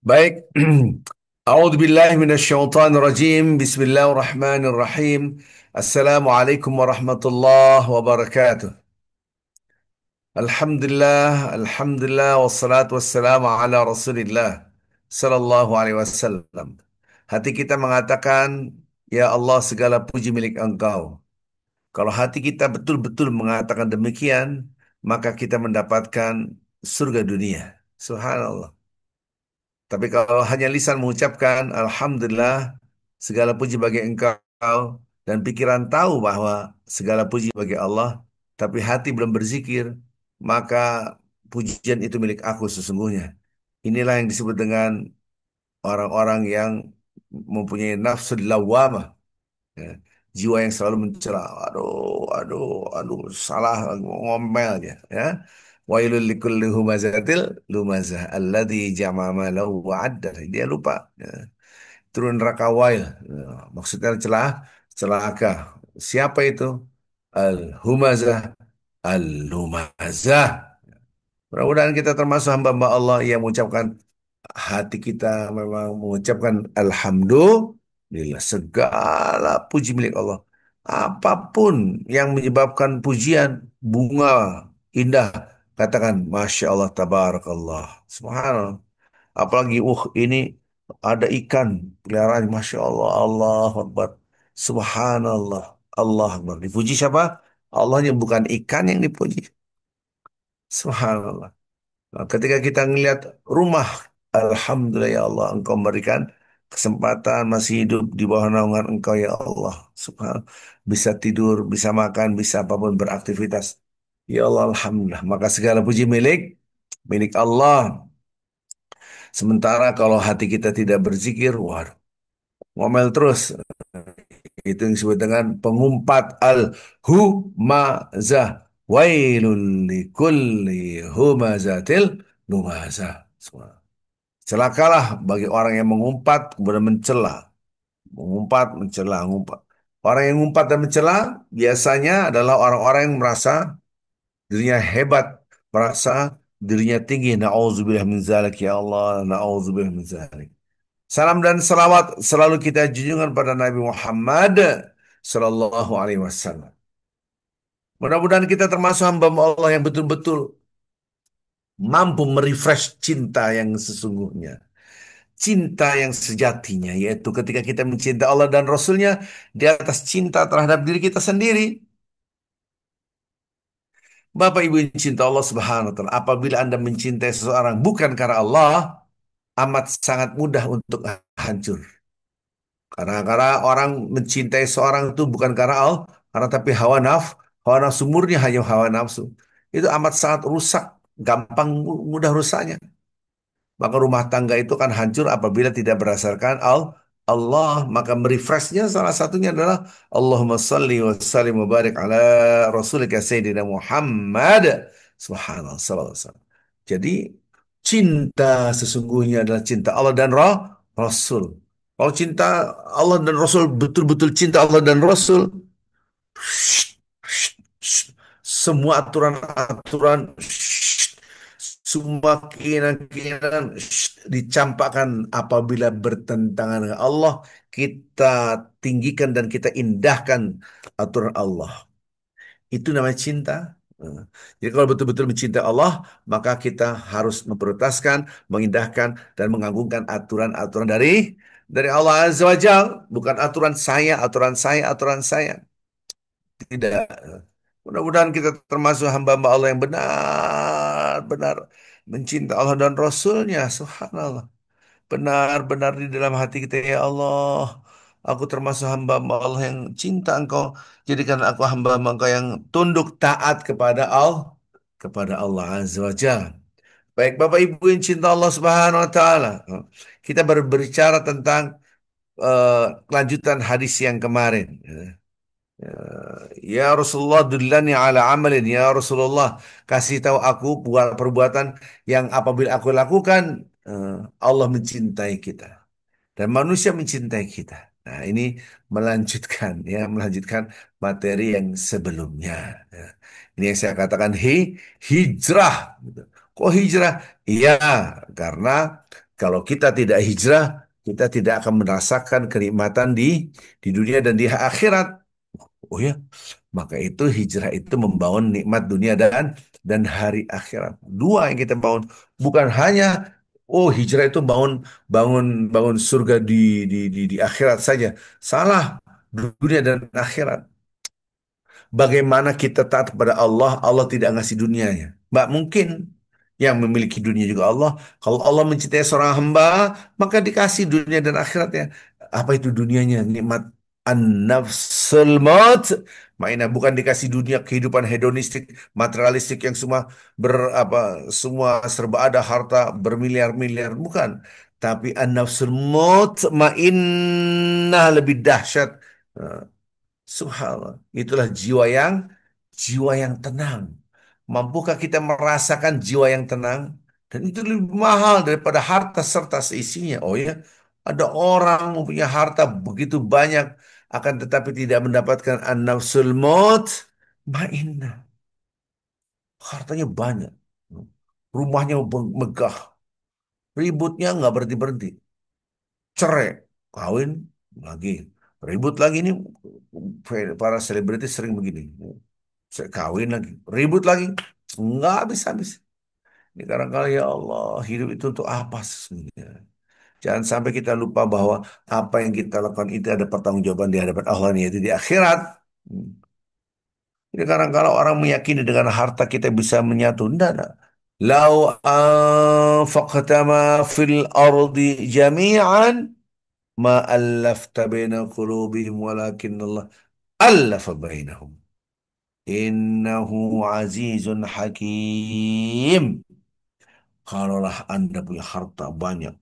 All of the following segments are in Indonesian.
Baik. A'udzubillahi minasyaitonirrajim. Bismillahirrahmanirrahim. Assalamualaikum warahmatullahi wabarakatuh. Alhamdulillah, wassalatu wassalamu ala Rasulillah sallallahu alaihi wasallam. Hati kita mengatakan, ya Allah, segala puji milik Engkau. Kalau hati kita betul-betul mengatakan demikian, maka kita mendapatkan surga dunia. Subhanallah. Tapi kalau hanya lisan mengucapkan Alhamdulillah, segala puji bagi Engkau, dan pikiran tahu bahwa segala puji bagi Allah, tapi hati belum berzikir, maka pujian itu milik aku sesungguhnya. Inilah yang disebut dengan orang-orang yang mempunyai nafsu lawamah, ya. Jiwa yang selalu mencela, aduh, salah ngomel dia, ya. Wailul likulli humazatil lumazah alladzi jama'a malahu wa addar. Dia lupa, ya. Turun neraka wail. Ya, maksudnya celah, celaka. Siapa itu? Al-humazah, al-lumazah. Mudah-mudahan kita termasuk hamba-hamba Allah yang mengucapkan, hati kita memang mengucapkan Alhamdulillah, segala puji milik Allah. Apapun yang menyebabkan pujian, bunga indah, katakan Masya Allah, Tabarakallah, Subhanallah. Apalagi, ini ada ikan peliharaan, Masya Allah, Allah Akbar, Subhanallah, Allah Akbar. Dipuji siapa? Allahnya, bukan ikan yang dipuji. Subhanallah. Nah, ketika kita ngelihat rumah, Alhamdulillah ya Allah, Engkau memberikan kesempatan masih hidup di bawah naungan Engkau ya Allah. Subhanallah. Bisa tidur, bisa makan, bisa apapun beraktivitas. Ya Allah, Alhamdulillah. Maka segala puji milik Allah. Sementara kalau hati kita tidak berzikir, waduh, ngomel terus. Itu yang disebut dengan pengumpat al-humazah. Wailul likulli humazatil lumazah. Celakalah bagi orang yang mengumpat kemudian mencela, mengumpat, mencela, mengumpat. Orang yang mengumpat dan mencela biasanya adalah orang-orang yang merasa dirinya hebat, merasa dirinya tinggi. Nauzubillah min zalik ya Allah, nauzubillah min zalik. Salam dan salawat selalu kita junjungan pada Nabi Muhammad sallallahu alaihi wasallam. Mudah-mudahan kita termasuk hamba Allah yang betul-betul mampu merefresh cinta yang sesungguhnya. Cinta yang sejatinya, yaitu ketika kita mencintai Allah dan Rasulnya di atas cinta terhadap diri kita sendiri. Bapak Ibu yang cinta Allah Subhanahu wa Ta'ala, apabila Anda mencintai seseorang bukan karena Allah, amat sangat mudah untuk hancur. Karena orang mencintai seorang itu bukan karena Allah, karena tapi hawa nafsu murni, hanya hawa nafsu. Itu amat sangat rusak, gampang mudah rusaknya. Maka rumah tangga itu kan hancur apabila tidak berdasarkan Allah. Maka merefreshnya salah satunya adalah Allahumma salli wa sallim wa barik ala rasulika Sayyidina Muhammad. Subhanallah, sallallahu alaihi wasallam. Jadi cinta sesungguhnya adalah cinta Allah dan Rasul. Kalau cinta Allah dan Rasul, betul-betul cinta Allah dan Rasul, semua aturan-aturan, semua keinginan-keinginan dicampakkan apabila bertentangan dengan Allah, kita tinggikan dan kita indahkan aturan Allah. Itu namanya cinta. Nah, jadi kalau betul-betul mencintai Allah, maka kita harus memprioritaskan, mengindahkan, dan mengagungkan aturan-aturan dari Allah Azza wa Jal. Bukan aturan saya, aturan saya, aturan saya. Tidak. Mudah-mudahan kita termasuk hamba-hamba Allah yang benar-benar mencinta Allah dan Rasulnya. Subhanallah. Benar-benar di dalam hati kita, ya Allah, aku termasuk hamba-hamba Allah yang cinta Engkau. Jadikan aku hamba-hamba Engkau yang tunduk taat kepada Allah Azza wa Jalla. Baik Bapak Ibu yang cinta Allah Subhanahu wa taala. Kita berbicara tentang kelanjutan hadis yang kemarin. Ya Rasulullah, dullani ala amalin. Ya Rasulullah, kasih tahu aku buat perbuatan yang apabila aku lakukan, eh, Allah mencintai kita dan manusia mencintai kita. Nah, ini melanjutkan materi yang sebelumnya. Ya. Ini yang saya katakan hijrah, gitu. Kok hijrah? Iya, karena kalau kita tidak hijrah, kita tidak akan merasakan kenikmatan di dunia dan di akhirat. Oh ya, maka itu hijrah itu membangun nikmat dunia dan hari akhirat. Dua yang kita bangun, bukan hanya oh hijrah itu bangun bangun bangun surga di akhirat saja. Salah, dunia dan akhirat. Bagaimana kita taat kepada Allah, Allah tidak ngasih dunianya. Mbak mungkin yang memiliki dunia juga Allah. Kalau Allah mencintai seorang hamba, maka dikasih dunia dan akhiratnya. Apa itu dunianya? Nikmat an-nafsul maut. Mainnya bukan dikasih dunia kehidupan hedonistik, materialistik yang semua semua serba ada harta bermiliar-miliar, bukan. Tapi an-nafsul maut mainah lebih dahsyat. Subhanallah, itulah jiwa yang tenang. Mampukah kita merasakan jiwa yang tenang? Dan itu lebih mahal daripada harta serta seisinya. Oh ya, ada orang mempunyai harta begitu banyak akan tetapi tidak mendapatkan an-nafsul maut. Mainah, hartanya banyak. Rumahnya megah, ributnya nggak berhenti-berhenti. Cerai, kawin lagi, ribut lagi nih. Para selebritis sering begini. Saya kawin lagi, ribut lagi, nggak habis-habis. Ini kadang-kadang ya Allah, hidup itu untuk apa sesungguhnya? Jangan sampai kita lupa bahwa apa yang kita lakukan itu ada pertanggungjawaban di hadapan Allah, yaitu di akhirat. Hmm. Jadi kadang-kadang orang meyakini dengan harta kita bisa menyatu. Tidak. Lau anfaqta ma fil ardi jami'an ma allafta baina qulubihim walakin Allah allafa bainahum. Innahu azizun hakim. Kalaulah Anda punya harta banyak,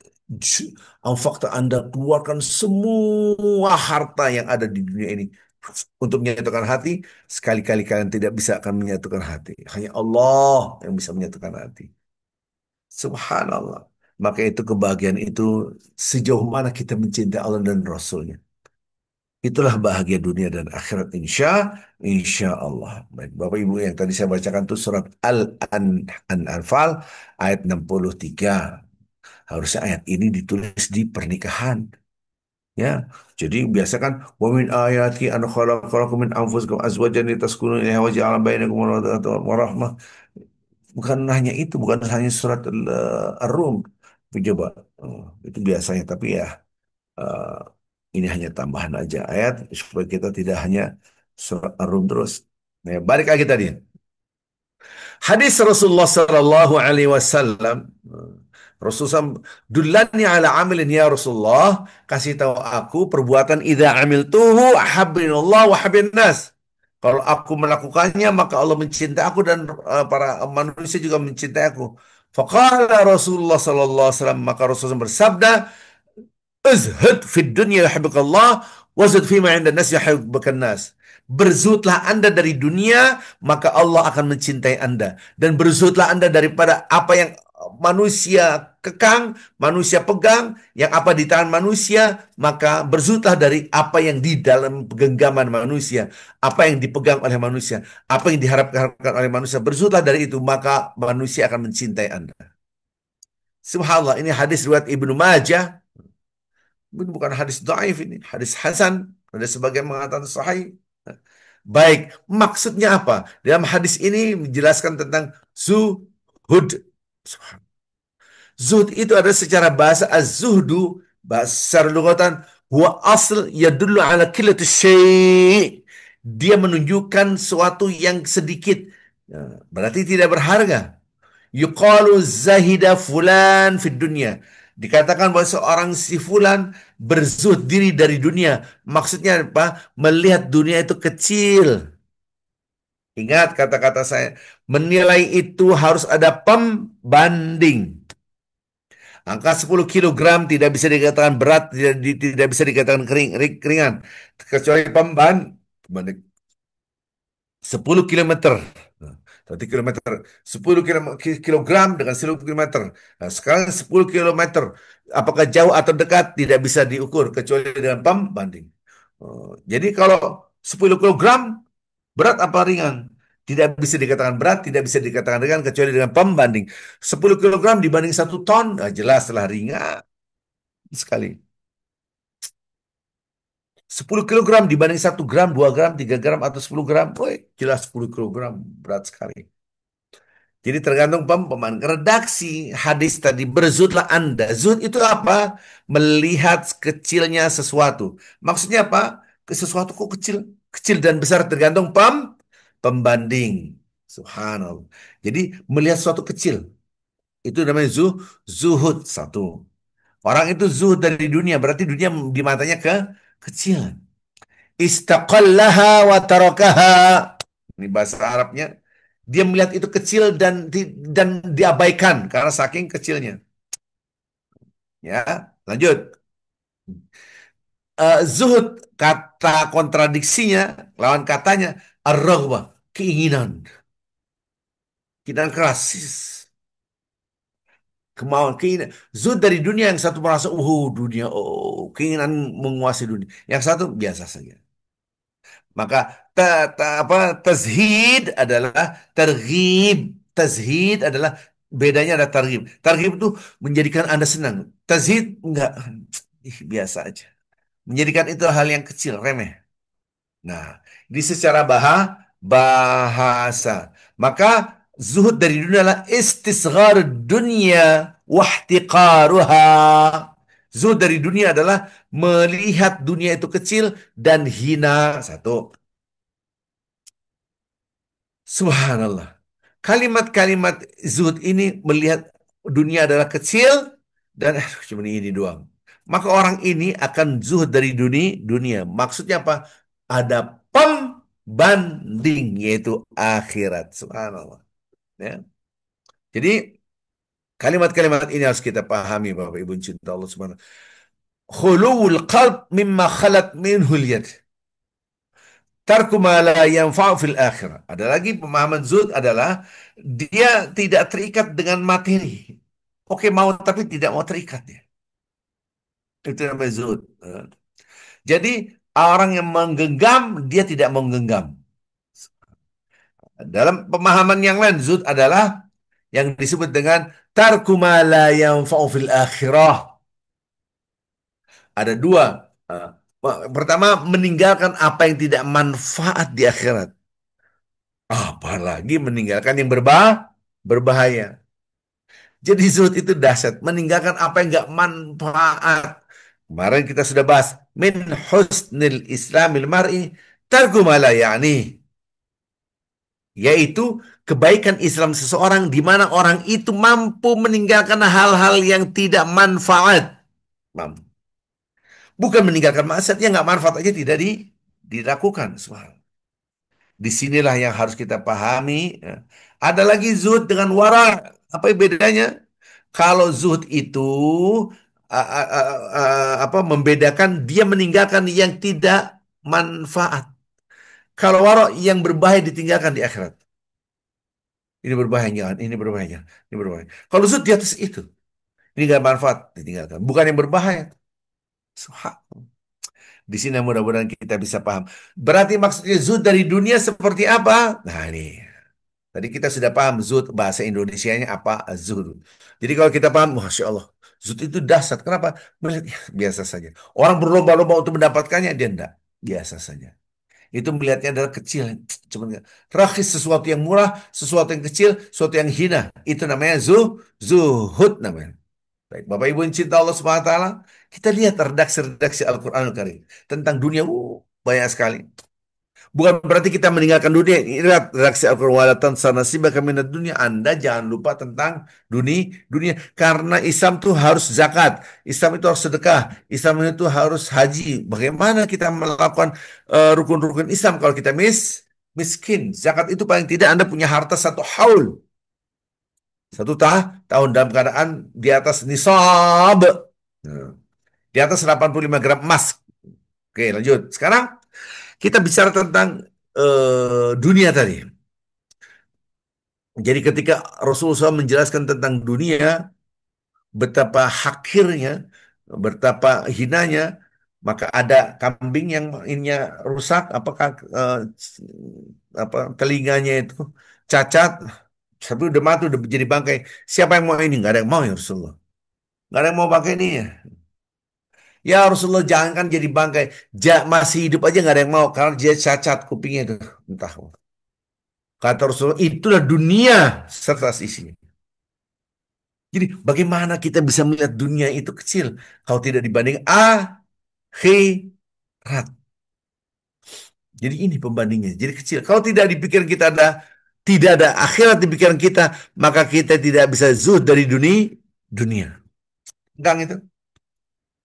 fakta Anda keluarkan semua harta yang ada di dunia ini untuk menyatukan hati, sekali-kali kalian tidak bisa akan menyatukan hati. Hanya Allah yang bisa menyatukan hati. Subhanallah. Maka itu kebahagiaan itu sejauh mana kita mencintai Allah dan Rasulnya. Itulah bahagia dunia dan akhirat insya Allah. Baik, Bapak Ibu yang tadi saya bacakan itu surat Al-Anfal ayat 63. Harusnya ayat ini ditulis di pernikahan. Ya, jadi biasa kan wa min ayati an khalaqalakum min anfusikum azwajan litaskunu ilaiha wa ja'ala bainakum mawaddatan wa rahmah. Bukan hanya itu, bukan hanya surat Ar-Rum. Tapi coba itu biasanya tapi ya eh, ini hanya tambahan aja ayat supaya kita tidak hanya surat Ar-Rum terus. Nah, balik lagi tadi. Hadis Rasulullah Sallallahu Alaihi Wasallam. Rasulullah dulani ala amilin ya Rasulullah, kasih tahu aku perbuatan idza amiltuhu ahabbinallah wa habbin nas. Kalau aku melakukannya maka Allah mencintai aku dan para manusia juga mencintai aku. Faqala Rasulullah sallallahu alaihi wasallam, maka Rasulullah bersabda, "Izhad fid dunya yuhibbukallah wazhad fima 'inda nas yuhibbukan nas." Berzuhudlah Anda dari dunia, maka Allah akan mencintai Anda. Dan berzuhudlah Anda daripada apa yang manusia kekang, manusia pegang, yang apa di tangan manusia, maka berzuhudlah dari apa yang di dalam genggaman manusia, apa yang dipegang oleh manusia, apa yang diharapkan oleh manusia. Berzuhudlah dari itu, maka manusia akan mencintai Anda. Subhanallah, ini hadis riwayat Ibnu Majah. Ini bukan hadis dhaif ini, hadis hasan. Ada sebagian mengatakan sahih. Baik, maksudnya apa? Dalam hadis ini menjelaskan tentang zuhud. Zuhud itu adalah secara bahasa az-zuhdu, bahasa secara lugatan, huwa asl yadullu ala qillati syai'. Dia menunjukkan suatu yang sedikit. Ya, berarti tidak berharga. Yuqalu zahida fulan fid dunya. Dikatakan bahwa seorang si fulan berzuhud diri dari dunia. Maksudnya apa? Melihat dunia itu kecil. Ingat kata-kata saya. Menilai itu harus ada pembanding. Angka 10 kilogram tidak bisa dikatakan berat, tidak bisa dikatakan ringan. Kecuali pembanding 10 kilometer. Nah, 1 kilometer, 10 kilogram dengan 10 kilometer. Nah, sekarang 10 kilometer. Apakah jauh atau dekat tidak bisa diukur kecuali dengan pembanding. Jadi kalau 10 kilogram berat apa ringan? Tidak bisa dikatakan berat, tidak bisa dikatakan ringan kecuali dengan pembanding. 10 kilogram dibanding 1 ton, jelaslah ringan sekali. 10 kilogram dibanding 1 gram, 2 gram, 3 gram, atau 10 gram, woi, jelas 10 kilogram berat sekali. Jadi tergantung pemahaman. Redaksi hadis tadi, berzutlah Anda. Zut itu apa? Melihat kecilnya sesuatu. Maksudnya apa? Sesuatu kok kecil? Kecil dan besar tergantung pembanding. Subhanallah. Jadi melihat sesuatu kecil. Itu namanya zuhud satu. Orang itu zuhud dari dunia. Berarti dunia di matanya kecil. Istaqallaha wa tarakaha. Ini bahasa Arabnya. Dia melihat itu kecil dan diabaikan karena saking kecilnya. Ya, lanjut. Zuhud, kata kontradiksinya, lawan katanya ar-raghbah, keinginan, keinginan keras, kemauan, keinginan. Zuhud dari dunia, yang satu merasa, dunia, keinginan menguasai dunia. Yang satu biasa saja. Maka tazhid adalah terghib. Tazhid adalah bedanya ada targhib. Targhib itu menjadikan Anda senang. Tazhid enggak, biasa aja. Menjadikan itu hal yang kecil, remeh. Nah, di secara bahasa. Maka zuhud dari dunia adalah istisghar dunia wahtiqaruha. Zuhud dari dunia adalah melihat dunia itu kecil dan hina. Satu. Subhanallah. Kalimat-kalimat zuhud ini melihat dunia adalah kecil dan cuma ini doang. Maka orang ini akan zuhud dari dunia. Maksudnya apa? Ada pembanding yaitu akhirat. Subhanallah. Ya. Jadi kalimat-kalimat ini harus kita pahami Bapak Ibu cinta Allah Subhanahu. Khuluwul qalb mimma khalat minhul yad. Tarku ma la yanfa'u fil akhirah. Ada lagi pemahaman zuhud adalah dia tidak terikat dengan materi. Oke, mau tapi tidak mau terikat ya. Itu namanya zuhud. Jadi orang yang menggenggam dia tidak menggenggam. Dalam pemahaman yang lain zuhud adalah yang disebut dengan tarku ma la yanfa'u fil akhirah. Ada dua. Eh, Pertama, meninggalkan apa yang tidak manfaat di akhirat. Apalagi meninggalkan yang berbahaya. Jadi zuhud itu dahsyat. Meninggalkan apa yang nggak manfaat. Kemarin kita sudah bahas. Min husnil islamil mar'i tarku ma la ya'ni. Yaitu kebaikan Islam seseorang di mana orang itu mampu meninggalkan hal-hal yang tidak manfaat. Mampu. Bukan meninggalkan maksiat yang nggak manfaat aja tidak dilakukan. Subhanallah. Disinilah yang harus kita pahami. Ya. Ada lagi zuhud dengan wara. Apa bedanya? Kalau zuhud itu apa membedakan dia meninggalkan yang tidak manfaat. Kalau wara yang berbahaya ditinggalkan di akhirat. Ini berbahaya, jangan. Ini berbahaya, jangan. Ini berbahaya. Kalau zuhud di atas itu, ini nggak manfaat ditinggalkan. Bukan yang berbahaya. Subhanallah. Di sini mudah-mudahan kita bisa paham. Berarti maksudnya zuhud dari dunia seperti apa? Nah ini. Tadi kita sudah paham zuhud bahasa Indonesianya apa zuhud. Jadi kalau kita paham, Masya Allah. Zuhud itu dahsyat. Kenapa? Melihat, ya, biasa saja. Orang berlomba-lomba untuk mendapatkannya, dia enggak. Biasa saja. Itu melihatnya adalah kecil. Cuma terakhir sesuatu yang murah, sesuatu yang kecil, sesuatu yang hina. Itu namanya zuhud namanya. Baik, Bapak Ibu yang cinta Allah Subhanahu wa taala, kita lihat redaksi-redaksi Al-Qur'anul Karim tentang dunia banyak sekali. Bukan berarti kita meninggalkan dunia. Lihat redaksi Al-Qur'an wala tansa nasibaka minad dunya. Anda jangan lupa tentang dunia karena Islam itu harus zakat, Islam itu harus sedekah, Islam itu harus haji. Bagaimana kita melakukan rukun-rukun Islam kalau kita miskin? Zakat itu paling tidak Anda punya harta 1 haul. 1 tahun dalam keadaan di atas nisab. Nah, di atas 85 gram emas. Oke, lanjut. Sekarang kita bicara tentang dunia tadi. Jadi ketika Rasulullah SAW menjelaskan tentang dunia, betapa hakirnya, betapa hinanya, Maka ada kambing yang ininya rusak, apakah apa telinganya itu cacat, tapi udah mati, udah jadi bangkai. Siapa yang mau ini? Nggak ada yang mau ya Rasulullah. Nggak ada yang mau pakai ini ya. Ya Rasulullah jangankan jadi bangkai, masih hidup aja nggak ada yang mau karena dia cacat kupingnya itu. Entah. Kata Rasulullah, itulah dunia serta isinya. Jadi bagaimana kita bisa melihat dunia itu kecil kalau tidak dibanding akhirat. Jadi ini pembandingnya. Jadi kecil. Kalau tidak di pikiran kita tidak ada akhirat di pikiran kita, maka kita tidak bisa zuhud dari dunia. Enggak itu.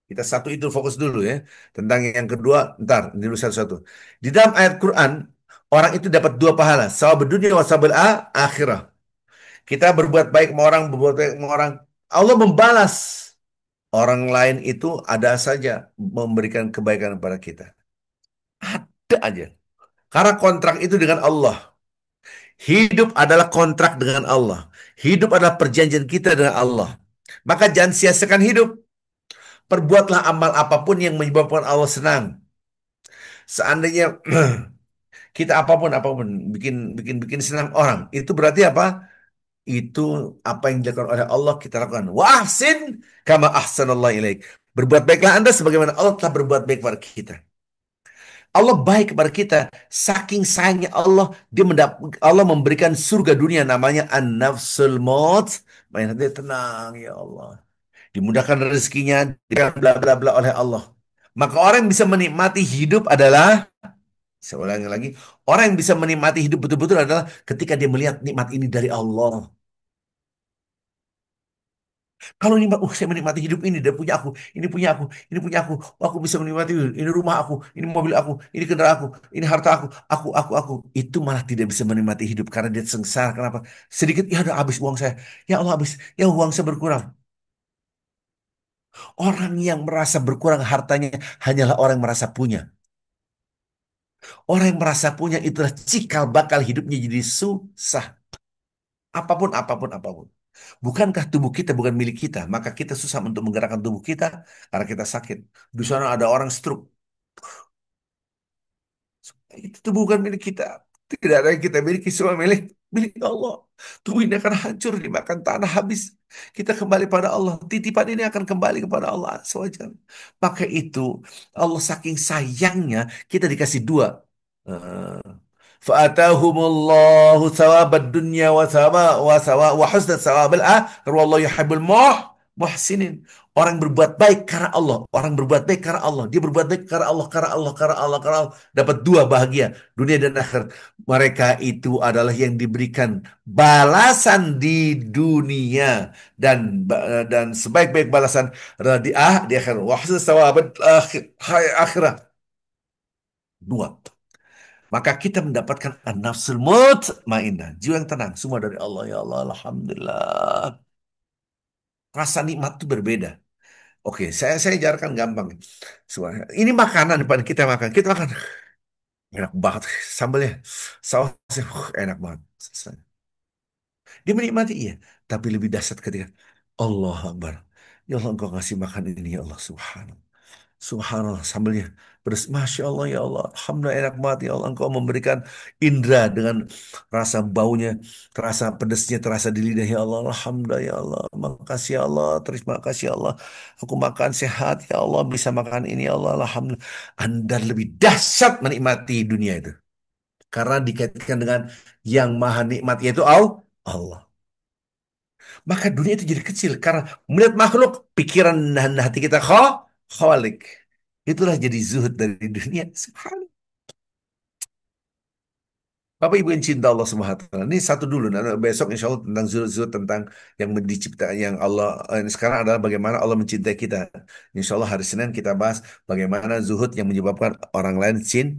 Kita satu itu fokus dulu ya. Tentang yang kedua, ntar ini dulu satu-satu. Di dalam ayat Quran, orang itu dapat dua pahala, sawab dunia wa sawab akhirah. Kita berbuat baik sama orang, berbuat baik sama orang. Allah membalas orang lain itu ada saja memberikan kebaikan kepada kita. Ada aja. Karena kontrak itu dengan Allah. Hidup adalah kontrak dengan Allah. Hidup adalah perjanjian kita dengan Allah. Maka jangan sia-siakan hidup. Perbuatlah amal apapun yang menyebabkan Allah senang. Seandainya kita apapun apapun bikin bikin bikin senang orang, itu berarti apa? Itu apa yang dilakukan oleh Allah kita lakukan. Wahsin kama ahsanallahu ilaik. Berbuat baiklah Anda sebagaimana Allah telah berbuat baik kepada kita. Allah baik kepada kita. Saking sayangnya Allah, Allah memberikan surga dunia namanya An-Nafsul Maut. Main hati tenang ya Allah. Dimudahkan rezekinya, dengan bla bla bla oleh Allah. Maka orang yang bisa menikmati hidup adalah, saya ulangi lagi, orang yang bisa menikmati hidup betul-betul adalah ketika dia melihat nikmat ini dari Allah. Kalau nikmat, saya menikmati hidup ini, dan punya aku, ini punya aku, ini punya aku, oh, aku bisa menikmati ini rumah aku, ini mobil aku, ini kendaraan aku, ini harta aku. Itu malah tidak bisa menikmati hidup karena dia sengsara. Kenapa? Sedikit, ya udah habis uang saya. Ya Allah habis, ya uang saya berkurang. Orang yang merasa berkurang hartanya hanyalah orang yang merasa punya. Orang yang merasa punya itulah cikal bakal hidupnya jadi susah. Apapun. Bukankah tubuh kita bukan milik kita? Maka kita susah untuk menggerakkan tubuh kita karena kita sakit. Di sana ada orang stroke. Itu bukan milik kita. Tidak ada yang kita miliki, semua milik milik Allah. Tubuh ini akan hancur dimakan tanah habis. Kita kembali pada Allah. Titipan ini akan kembali kepada Allah SWT. Maka itu Allah saking sayangnya kita dikasih dua. Eh, Fa'atahumullahu thawabad dunya wa husna thawabal akhir wallahu yuhibbul muhsinin. Orang berbuat baik karena Allah, orang berbuat baik karena Allah, dia berbuat baik karena Allah, karena Allah, dapat dua bahagia, dunia dan akhirat. Mereka itu adalah yang diberikan balasan di dunia dan sebaik-baik balasan adalah di akhirat. Wa husna thawabal akhirah. Dua. Maka kita mendapatkan an-nafsul mutmainnah, jiwa yang tenang, semua dari Allah. Ya Allah, alhamdulillah. Rasa nikmat itu berbeda. Oke, saya ajarkan gampang. Ini makanan depan kita makan. Kita makan enak banget sambalnya. Sausnya enak banget. Dia menikmati iya, tapi lebih dahsyat ketika Allah Akbar. Ya Allah engkau ngasih makan ini ya Allah subhanallah. Subhanallah sambelnya pedas. Masya Allah ya Allah. Alhamdulillah enak banget ya Allah. Engkau memberikan indera dengan rasa baunya, terasa pedasnya, terasa di lidah ya Allah. Alhamdulillah ya Allah. Makasih ya Allah. Terima kasih ya Allah. Aku makan sehat ya Allah. Bisa makan ini ya Allah. Alhamdulillah. Anda lebih dahsyat menikmati dunia itu. Karena dikaitkan dengan yang maha nikmat yaitu Allah. Maka dunia itu jadi kecil karena melihat makhluk, pikiran dan hati kita khalik. Itulah jadi zuhud dari dunia. Subhanallah. Bapak Ibu yang cinta Allah Subhanahu wa taala. Ini satu dulu. Nah, besok insya Allah tentang zuhud-zuhud tentang yang dicipta yang Allah ini sekarang adalah bagaimana Allah mencintai kita. Insya Allah hari Senin kita bahas bagaimana zuhud yang menyebabkan orang lain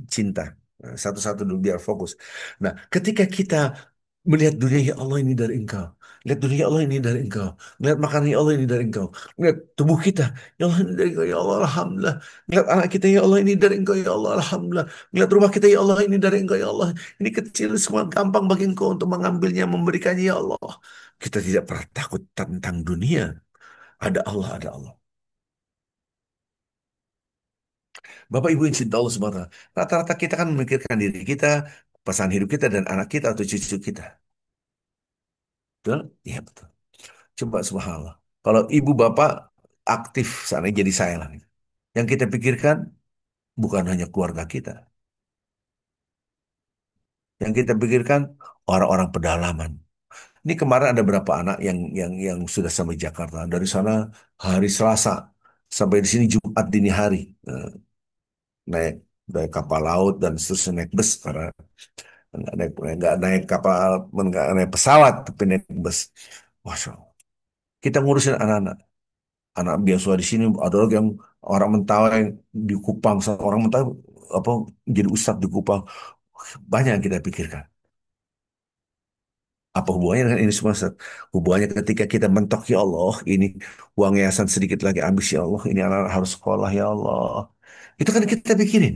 cinta. Nah, satu-satu dulu biar fokus. Nah, ketika kita melihat dunia ya Allah ini dari engkau. Lihat dunia ya Allah ini dari engkau. Lihat makanan ya Allah ini dari engkau. Lihat tubuh kita ya Allah ini dari engkau ya Allah alhamdulillah. Lihat anak kita ya Allah ini dari engkau ya Allah alhamdulillah. Lihat rumah kita ya Allah ini dari engkau ya Allah. Ini kecil semua gampang bagi engkau untuk mengambilnya memberikannya ya Allah. Kita tidak pernah takut tentang dunia. Ada Allah, ada Allah. Bapak Ibu yang cinta Allah Subhanahu wa Ta'ala. Rata-rata kita kan memikirkan diri kita, pasangan hidup kita, dan anak kita atau cucu kita. Betul? Iya betul. Coba subhanallah. Kalau ibu bapak aktif sana jadi saya lah. Yang kita pikirkan bukan hanya keluarga kita. Yang kita pikirkan orang-orang pedalaman. Ini kemarin ada beberapa anak yang sudah sampai Jakarta. Dari sana hari Selasa sampai di sini Jumat dini hari. Eh, naik naik kapal laut dan seterusnya naik bus karena nggak naik kapal, nggak naik pesawat tapi naik bus. Masya Allah. Kita ngurusin anak-anak. Anak biasa di sini ada lagi yang orang Mentawai di Kupang, orang Mentawai apa jadi ustadz di Kupang. Banyak yang kita pikirkan. Apa hubungannya dengan ini semua, Ustaz? Hubungannya ketika kita mentok, ya Allah, ini uang yayasan sedikit lagi habis, ya Allah, ini anak harus sekolah, ya Allah. Itu kan kita pikirin.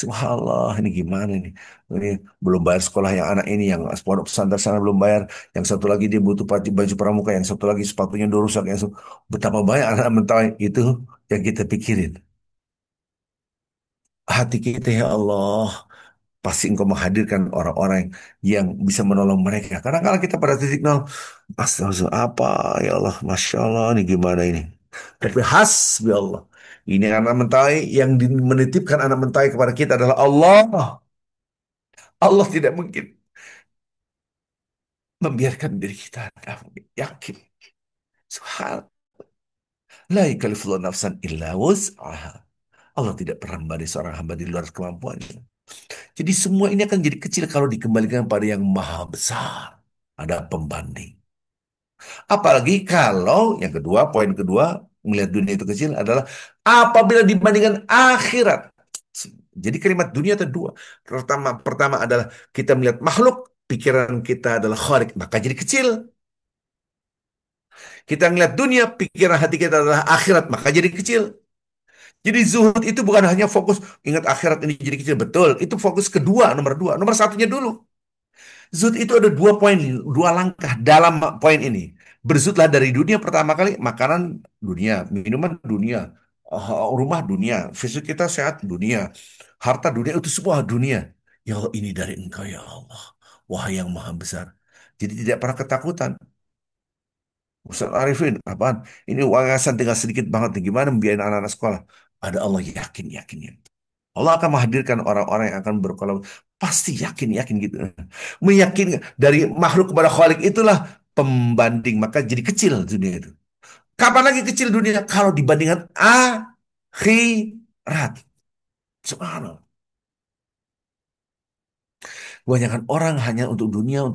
Subhanallah, ini gimana ini? Ini belum bayar sekolah yang anak ini, yang pondok pesantren sana belum bayar. Yang satu lagi dia butuh baju pramuka, yang satu lagi sepatunya udah rusak, betapa banyak anak mentah itu yang kita pikirin. Hati kita, ya Allah, pasti Engkau menghadirkan orang-orang yang bisa menolong mereka. Karena kalau kita pada titik nol, astagfirullah, apa ya Allah, Masya Allah, ini gimana ini? Tapi hasbi Allah. Ini anak mentai yang menitipkan anak mentai kepada kita adalah Allah. Allah tidak mungkin membiarkan diri kita yakin. Subhan. La yukallifullahu nafsan illa wus'aha. Allah tidak pernah memberi seorang hamba di luar kemampuannya. Jadi semua ini akan jadi kecil kalau dikembalikan pada yang maha besar. Ada pembanding. Apalagi kalau yang kedua, poin kedua, melihat dunia itu kecil adalah apabila dibandingkan akhirat. Jadi kalimat dunia ada dua. Pertama adalah kita melihat makhluk, pikiran kita adalah khalik, maka jadi kecil. Kita melihat dunia, pikiran hati kita adalah akhirat, maka jadi kecil. Jadi zuhud itu bukan hanya fokus ingat akhirat ini jadi kecil, betul. Itu fokus kedua, nomor dua. Nomor satunya dulu. Zuhud itu ada dua poin, dua langkah dalam poin ini. Berzutlah dari dunia pertama kali, makanan dunia, minuman dunia, rumah dunia, fisik kita sehat dunia, harta dunia itu semua dunia. Ya Allah ini dari Engkau ya Allah. Wahai yang maha besar. Jadi tidak pernah ketakutan. Ustaz Arifin, apaan? Ini uang yayasan tinggal sedikit banget nih. Gimana membiayain anak-anak sekolah? Ada Allah yakin, yakin, yakin. Allah akan menghadirkan orang-orang yang akan berkolaborasi. Pasti yakin, yakin gitu. Meyakin dari makhluk kepada Khalik itulah pembanding. Maka jadi kecil dunia itu. Kapan lagi kecil dunia? Kalau dibandingkan akhirat. Subhanallah. Kebanyakan orang hanya untuk dunia,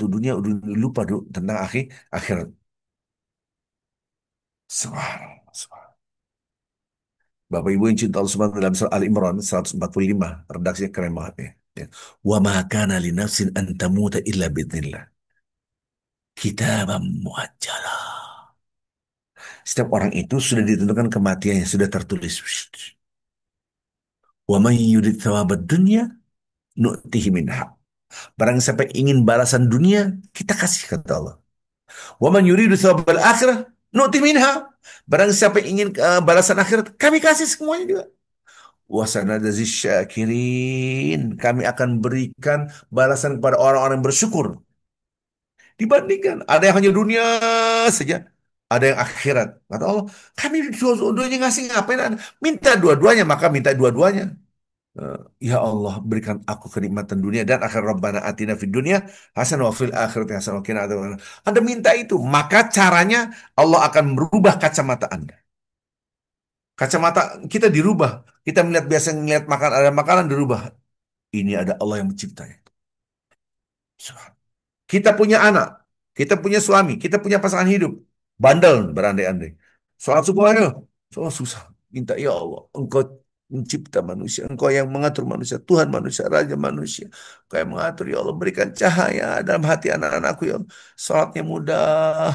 lupa tentang akhirat. Subhanallah. Subhanallah. Bapak Ibu yang cinta Allah Subhanahu wa Ta'ala, dalam surah Al-Imran 145, redaksinya keren banget ya. Ya. Wa ma kana li nafsin an tamuta illa biidznillah. Kitaban muajjala. Setiap orang itu sudah ditentukan kematiannya, sudah tertulis. Wa man yurid thawabad dunya nu'tihi minha. Barang siapa ingin balasan dunia, kita kasih kata Allah. Wa man yuridu thawabal akhirah nu'ti minha. Barang siapa ingin balasan akhirat, kami kasih semuanya juga. Wasanadazi syakirin. Kami akan berikan balasan kepada orang-orang yang bersyukur. Dibandingkan ada yang hanya dunia saja, ada yang akhirat. Kata Allah, kami dua-duanya ngasih ngapain? Minta dua-duanya, maka minta dua-duanya. Eh, Ya Allah, berikan aku kenikmatan dunia dan akhir Rabbana atina fid dunya hasanah wa fil akhirati hasanah wa qina adzabannar. Anda minta itu, maka caranya Allah akan merubah kacamata Anda. Kacamata kita dirubah. Kita melihat biasa melihat makan ada makanan dirubah. Ini ada Allah yang menciptanya. Kita punya anak, kita punya suami, kita punya pasangan hidup. Bandel berandai-andai. Sholat subuh ayo. Sholat susah. Minta ya Allah, Engkau mencipta manusia, Engkau yang mengatur manusia, Tuhan manusia, Raja manusia. Engkau yang mengatur ya Allah, berikan cahaya dalam hati anak-anakku ya Allah. Sholatnya mudah.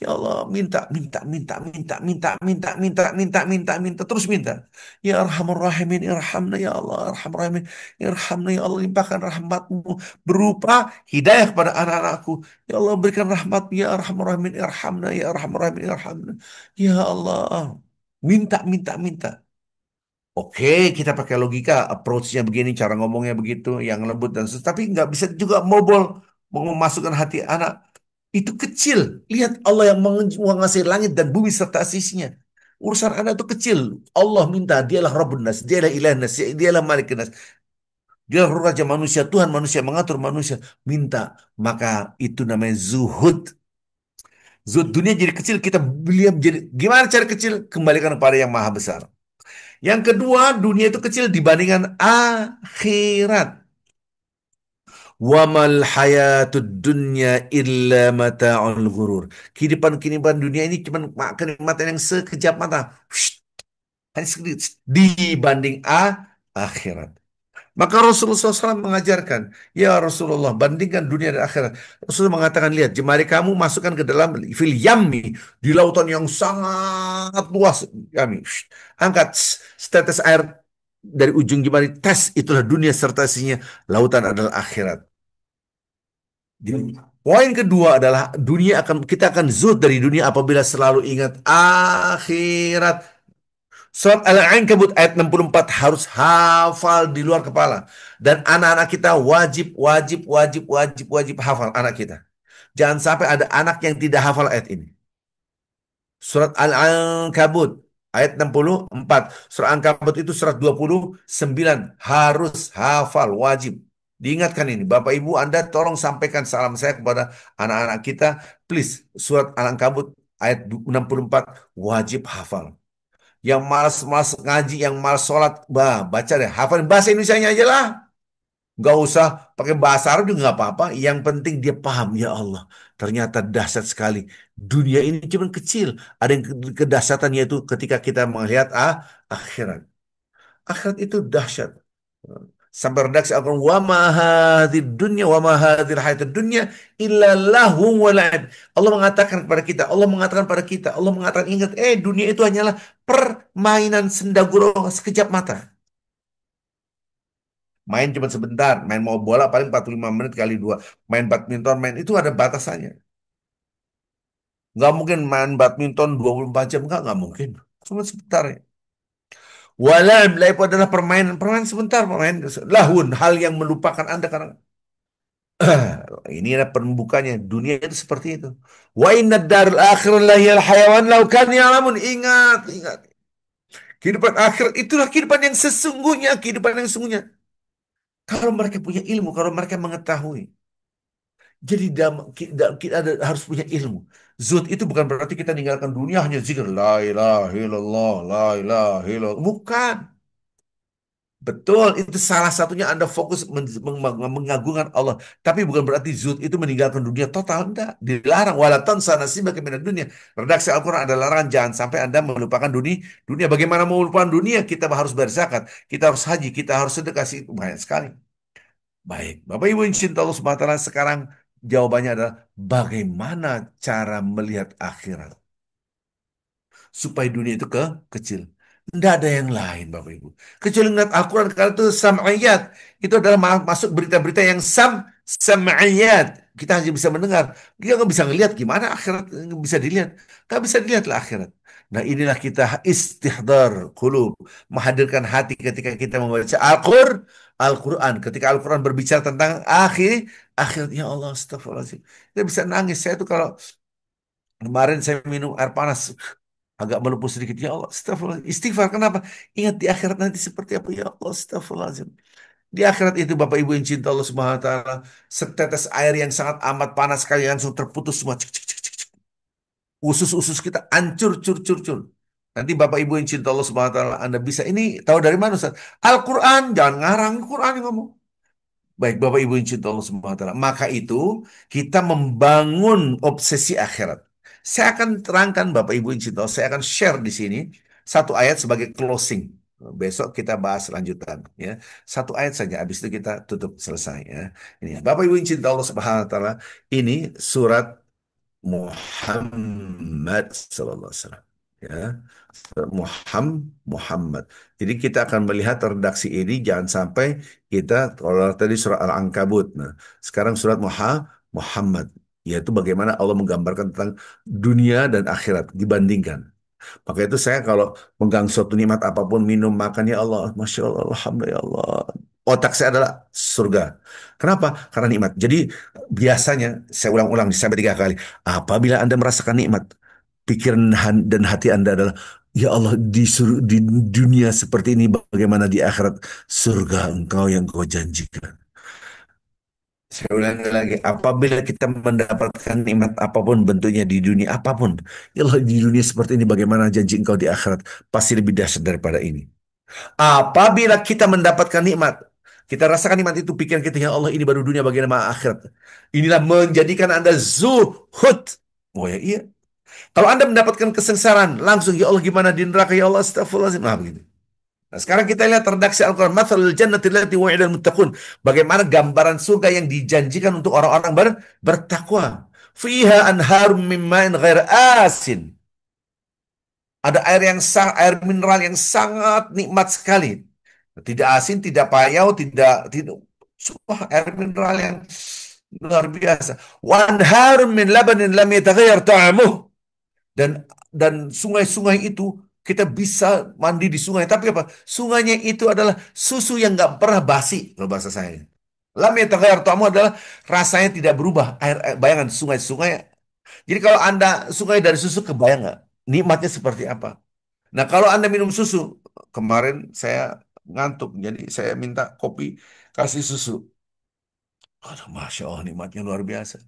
Ya Allah, minta, minta, minta, minta, minta, minta, minta, minta, minta, minta, terus minta. Ya Arhamar Rahimin, irhamna ya Allah, Arhamar Rahimin, irhamna ya Allah, limpahkan rahmatmu berupa hidayah kepada anak-anakku. Ya Allah berikan rahmat ya Arhamar Rahimin irhamna ya Arhamar Rahimin irhamna. Ya Allah minta minta minta Oke, kita pakai logika, approach-nya begini, cara ngomongnya begitu, yang lembut dan tapi nggak bisa juga mobile, mau memasukkan hati anak. Itu kecil. Lihat Allah yang menguasai langit dan bumi serta sisinya. Urusan anak itu kecil. Allah minta, dialah Rabbun Nas, dialah Ilah Nas, dialah Malik Nas. Dialah Raja manusia, Tuhan manusia, mengatur manusia. Minta. Maka itu namanya zuhud. Zuhud dunia jadi kecil, kita beliau jadi, gimana cara kecil? Kembalikan kepada yang maha besar. Yang kedua, dunia itu kecil dibandingkan akhirat. Wamal hayatud dunya illa mata'ul ghurur. Kehidupan dunia ini cuma kenikmatan yang sekejap mata. Hanya sedikit dibanding akhirat. Maka Rasulullah SAW mengajarkan, ya Rasulullah, bandingkan dunia dan akhirat. Rasulullah mengatakan, lihat, jemari kamu masukkan ke dalam fil yammi, di lautan yang sangat luas. Kami angkat setetes air dari ujung jemari, tes, itulah dunia serta isinya. Lautan adalah akhirat. Jadi, poin kedua adalah kita akan zuhud dari dunia apabila selalu ingat akhirat. Surat Al-Ankabut ayat 64 harus hafal di luar kepala. Dan anak-anak kita wajib hafal anak kita. Jangan sampai ada anak yang tidak hafal ayat ini. Surat Al-Ankabut ayat 64. Surat Al-Ankabut itu surat 29. Harus hafal, wajib. Diingatkan ini. Bapak Ibu Anda tolong sampaikan salam saya kepada anak-anak kita. Please, surat Al-Ankabut ayat 64 wajib hafal. Yang malas-malas ngaji, yang malas sholat, baca deh. Hafalin bahasa Indonesianya aja lah. Nggak usah pakai bahasa Arab juga nggak apa-apa. Yang penting dia paham, ya Allah. Ternyata dahsyat sekali. Dunia ini cuma kecil. Ada yang kedahsyatannya itu ketika kita melihat akhirat. Akhirat itu dahsyat. Sampai redaksi Al-Quran, wa ma hadhid dunya wa ma hadhil hayatid dunya illa lahum wa la'ib. Allah mengatakan pada kita, Allah mengatakan ingat, dunia itu hanyalah permainan senda gurau sekejap mata. Main cuma sebentar, main mau bola paling 45 menit kali dua. Main badminton, main itu ada batasannya. Nggak mungkin main badminton 24 jam, nggak mungkin. Cuma sebentar ya. Walam, laib adalah permainan, permainan sebentar, permainan lahun, hal yang melupakan Anda karena ini adalah pembukanya. Dunia itu seperti itu. Wa inna darul akhirah lahiyal hayawan lau kan ya'lamun. Ingat, ingat. Kehidupan akhirat itulah kehidupan yang sesungguhnya, kehidupan yang sesungguhnya. Kalau mereka punya ilmu, kalau mereka mengetahui. Jadi kita harus punya ilmu. Zuhud itu bukan berarti kita ninggalkan dunia hanya zikir. La ilaha illallah, la ilaha illallah. Bukan. Betul, itu salah satunya Anda fokus mengagungkan Allah. Tapi bukan berarti zuhud itu meninggalkan dunia total. Enggak, dilarang. Wala tansa nasibaka minad dunia. Redaksi Al-Quran ada larangan. Jangan sampai Anda melupakan dunia. Dunia, bagaimana mau melupakan dunia? Kita harus berzakat, kita harus haji, kita harus sedekah. Itu banyak sekali. Baik, Bapak Ibu yang cinta Allah Subhanahu wa Ta'ala, sekarang jawabannya adalah bagaimana cara melihat akhirat supaya dunia itu kecil. Tidak ada yang lain, Bapak Ibu. Kecuali melihat Al-Quran, kalau itu sam'iyat. Itu adalah masuk berita-berita yang sam'iyat. Kita hanya bisa mendengar. Kita nggak bisa ngelihat gimana akhirat bisa dilihat. Nggak bisa dilihat lah akhirat. Nah, inilah kita istihdar qulub, menghadirkan hati ketika kita membaca Al-Quran. Ketika Al-Quran berbicara tentang akhirat, ya Allah, astagfirullahaladzim. Kita bisa nangis. Saya tuh kalau kemarin saya minum air panas, agak melepuh sedikit. Ya Allah, astagfirullah. Istighfar, kenapa? Ingat di akhirat nanti seperti apa. Ya Allah, astagfirullahaladzim. Di akhirat itu Bapak Ibu yang cinta Allah Subhanahu wa Ta'ala, setetes air yang sangat amat panas sekali langsung terputus semua. Cik, cik, cik, cik, cik. Usus-usus kita hancur, cur, cur, cur. Nanti Bapak Ibu yang cinta Allah Subhanahu wa Ta'ala, Anda bisa, ini tahu dari mana Ustaz? Al-Quran, jangan ngarang, Al-Quran yang ngomong. Baik, Bapak Ibu yang cinta Allah Subhanahu wa Ta'ala. Maka itu kita membangun obsesi akhirat. Saya akan terangkan Bapak Ibu yang cinta Allah, saya akan share di sini satu ayat sebagai closing. Besok kita bahas lanjutan ya. Satu ayat saja, habis itu kita tutup selesai ya. Ini Bapak Ibu yang cinta Allah Subhanahu wa Ta'ala, ini surat Muhammad sallallahu alaihi wasallam ya. Muhammad. Jadi kita akan melihat redaksi ini, jangan sampai kita, kalau tadi surat Al-Ankabut, nah sekarang surat Muhammad, yaitu bagaimana Allah menggambarkan tentang dunia dan akhirat dibandingkan. Maka itu saya kalau megang suatu nikmat apapun, minum, makan, ya Allah, Masya Allah, Alhamdulillah, ya Allah. Otak saya adalah surga. Kenapa? Karena nikmat. Jadi biasanya, saya ulang-ulang sampai 3 kali. Apabila Anda merasakan nikmat, pikiran dan hati Anda adalah, ya Allah, di dunia seperti ini, bagaimana di akhirat surga Engkau yang Kau janjikan. Saya ulangi lagi, apabila kita mendapatkan nikmat apapun bentuknya di dunia apapun, ya Allah, di dunia seperti ini bagaimana janji Engkau di akhirat pasti lebih dahsyat daripada ini. Apabila kita mendapatkan nikmat, kita rasakan nikmat itu, pikiran kita, ya Allah, ini baru dunia, bagaimana akhirat. Inilah menjadikan Anda zuhud. Oh ya iya. Kalau Anda mendapatkan kesengsaraan, langsung, ya Allah, gimana di neraka, ya Allah, astagfirullahaladzim. Nah, begitu. Nah, sekarang kita lihat redaksi Al-Quran. Mathalul jannati allati wu'idal muttaqun. Bagaimana gambaran surga yang dijanjikan untuk orang-orang bertakwa. Fiha anharum min ma'in ghair asin. Ada air mineral yang sangat nikmat sekali. Tidak asin, tidak payau, tidak air mineral yang luar biasa. Wa anharum min labanin lam yataghayyar ta'amuh. dan dan sungai-sungai itu kita bisa mandi di sungai, tapi apa, sungainya itu adalah susu yang nggak pernah basi, kalau bahasa saya. Lam yataghayyar ta'amuh adalah rasanya tidak berubah. Bayangan sungai-sungai, jadi kalau Anda sungai dari susu, kebayang nggak nikmatnya seperti apa? Nah, kalau Anda minum susu, kemarin saya ngantuk jadi saya minta kopi kasih susu. Aduh, Masya Allah, nikmatnya luar biasa.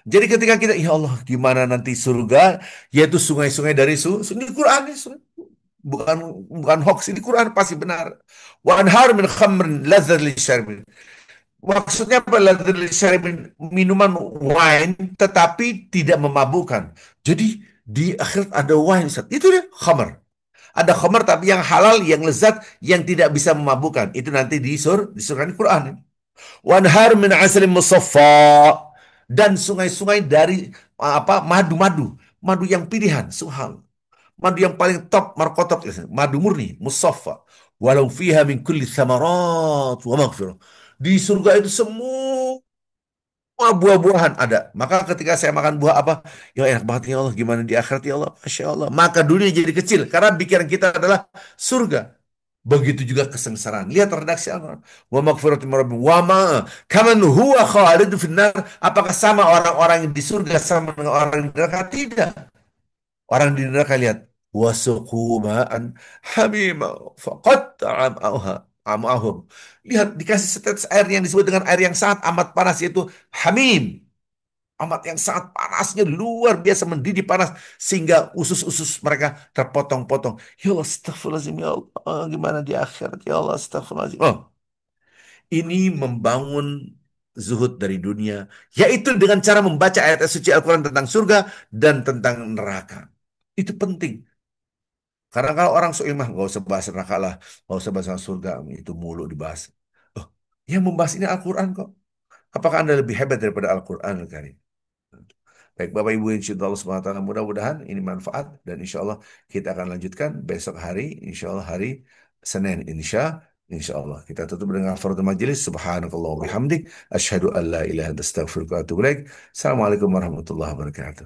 Jadi ketika kita, ya Allah, gimana nanti surga, yaitu sungai-sungai dari susu. Ini Quran, ini bukan bukan hoax, ini Quran pasti benar. Wa anhar min khamrin ladzat lisyaribin. Maksudnya apa? Ladzat lisyaribin, minuman wine tetapi tidak memabukkan. Jadi di akhirat ada wine, Ustaz. Itu dia khamr. Ada khamr tapi yang halal, yang lezat, yang tidak bisa memabukkan. Itu nanti di surga, di Quran. Wanhar min asalin musaffa, dan sungai-sungai dari madu-madu, madu yang pilihan, suhal, madu yang paling top, markotop, madu murni, musaffa, walau fiha min kulli thamarat wa maghfirah. Di surga itu semua buah-buahan ada. Maka ketika saya makan buah apa, ya enak banget, ya Allah, gimana di akhirat, ya Allah, Masya Allah. Maka dunia jadi kecil karena pikiran kita adalah surga. Begitu juga kesengsaraan. Lihat redaksi Al-Quran. Wa maghfiratu min rabbihim wa ma kaman huwa khalidun finnar. Apakah sama orang-orang yang di surga sama dengan orang yang di neraka? Tidak. Orang di neraka, lihat. Wasuqu ma'an hamima faqatta am'ahum. Lihat, dikasih setetes air yang disebut dengan air yang sangat amat panas, yaitu hamim. Amat yang sangat panasnya, luar biasa mendidih panas, sehingga usus-usus mereka terpotong-potong. Ya Allah, astagfirullahaladzim, ya Allah, gimana di akhirat, ya Allah, astagfirullahaladzim. Oh, ini membangun zuhud dari dunia, yaitu dengan cara membaca ayat suci Al-Quran tentang surga dan tentang neraka. Itu penting. Karena kalau orang soimah, nggak usah bahas neraka lah, nggak usah bahas surga, itu mulu dibahas. Oh, yang membahas ini Al-Quran kok. Apakah Anda lebih hebat daripada Al-Quran, Karim? Baik Bapak Ibu, insya Allah subhanahu wa ta'ala, mudah-mudahan ini manfaat, dan insya Allah kita akan lanjutkan besok hari, insya Allah hari Senin, insya Allah kita tutup dengan fardhu majelis. Subhanakallah wa bihamdik, asyhadu an la ilaha illa anta, astaghfiruka wa atubu ilaik. Assalamualaikum warahmatullahi wabarakatuh.